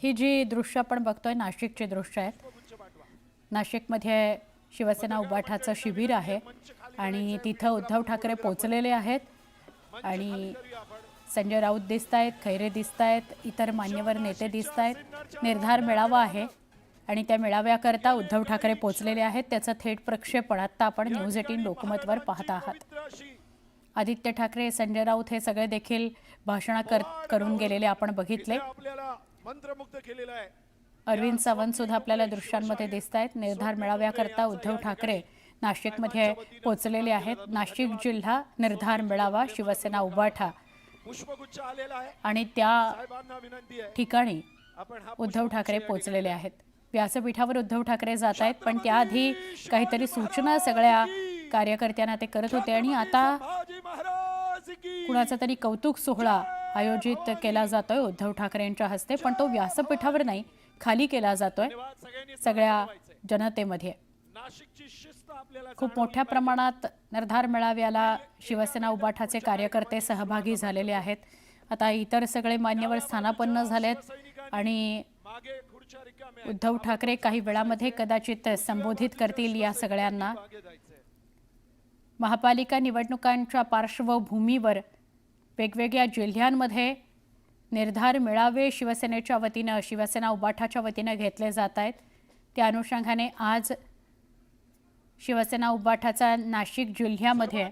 ही जी दृश्य आपण बघतोय नाशिकची दृश्य आहेत। नाशिकमध्ये शिवसेना उबाठाचं शिबिर आहे आणि तिथं उद्धव ठाकरे पोहोचलेले आहेत आणि संजय राऊत दिसतायत, खैरे दिसतायत, इतर मान्यवर नेते दिसतायत। निर्धार मेळावा आहे आणि त्या मेळाव्याकरता उद्धव ठाकरे पोहोचलेले आहेत। त्याचं थेट प्रक्षेपण आता आपण न्यूज 18 लोकमतवर पाहत आहात। आदित्य ठाकरे, संजय राऊत हे सगळे देखील भाषण करून गेलेले आपण बघितले। अरविंद सावंत सुद्धा आपल्याला दृश्यांमध्ये दिसतायत। निर्धार मेळाव्याकरता उद्धव ठाकरे नाशिकमध्ये पोहोचलेले आहेत। नाशिक जिल्हा निर्धार मेळावा शिवसेना उबाठा आणि त्या ठिकाणी उद्धव ठाकरे पोहोचलेले आहेत। व्यासपीठावर उद्धव ठाकरे जात आहेत, पण त्याआधी काहीतरी सूचना सगळ्या कार्यकर्त्यांना ते करत होते आणि आता कुणाचा तरी कौतुक सोहळा आयोजित केला जातोय उद्धव ठाकरेंच्या हस्ते, पण तो व्यासपीठावर नाही, खाली केला जातोय सगळ्या जनतेमध्ये। खूप मोठ्या प्रमाणात निर्धार मेळाव्याला शिवसेना उबाठाचे कार्यकर्ते सहभागी झालेले आहेत। आता इतर सगळे मान्यवर स्थानापन्न झालेत आणि उद्धव ठाकरे काही वेळामध्ये कदाचित संबोधित करतील या सगळ्यांना। महापालिका निवडणुकांच्या पार्श्वभूमीवर वेगवेगळ्या जिल्ह्यांमध्ये निर्धार मेळावे शिवसेनेच्या वतीने शिवसेना उबाठाच्या वतीने घेतले जात आहेत। त्या अनुषंगाने आज शिवसेना उबाठाचा नाशिक जिल्ह्यामध्ये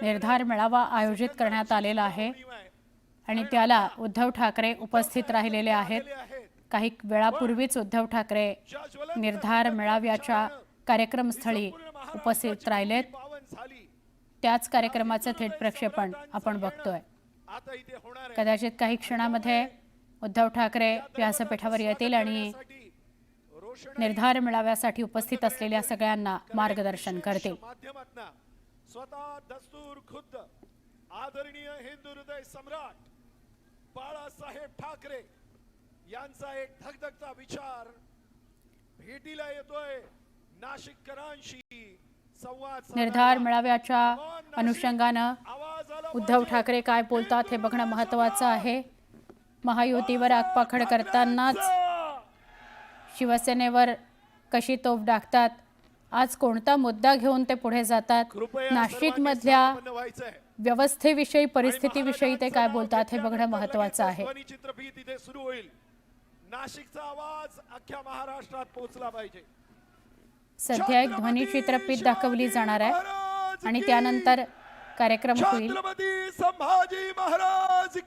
निर्धार मेळावा आयोजित करण्यात आलेला आहे आणि त्याला उद्धव ठाकरे उपस्थित राहिलेले आहेत। काही वेळापूर्वीच उद्धव ठाकरे निर्धार मेळाव्याच्या कार्यक्रमस्थळी उपस्थित राहिलेत। त्याच कार्यक्रमाचं थेट प्रक्षेपण आपण बघतोय। कदाचित काही क्षणामध्ये उद्धव ठाकरे व्यासपीठावर येतील आणि निर्धार मेळाव्यासाठी उपस्थित असलेल्या सगळ्यांना मार्गदर्शन करतील। स्वतः दस्तूर खुद्द आदरणीय हिंदू हृदय सम्राट बाळासाहेब ठाकरे यांचा एक धगधगता विचार भेटीला येतोय नाशिककरांशी संवाद। निर्धार मेळाव्याच्या अनुषंगानं उद्धव ठाकरे काय बोलतात हे बघणं महत्त्वाचं आहे। महायुतीवर आगपाखड करतानाच शिवसेनेवर कशी तोफ टाकतात, आज कोणता मुद्दा घेऊन ते पुढे जातात, नाशिकमधल्या व्यवस्थेविषयी परिस्थितीविषयी ते काय बोलतात हे बघणं महत्त्वाचं आहे। नाशिकचा आवाज अख्ख्या महाराष्ट्रात पोहोचला पाहिजे। सध्या एक ध्वनिचित्रफीत दाखवली जाणार आहे आणि त्यानंतर कार्यक्रम होईल। छत्रपती संभाजी महाराज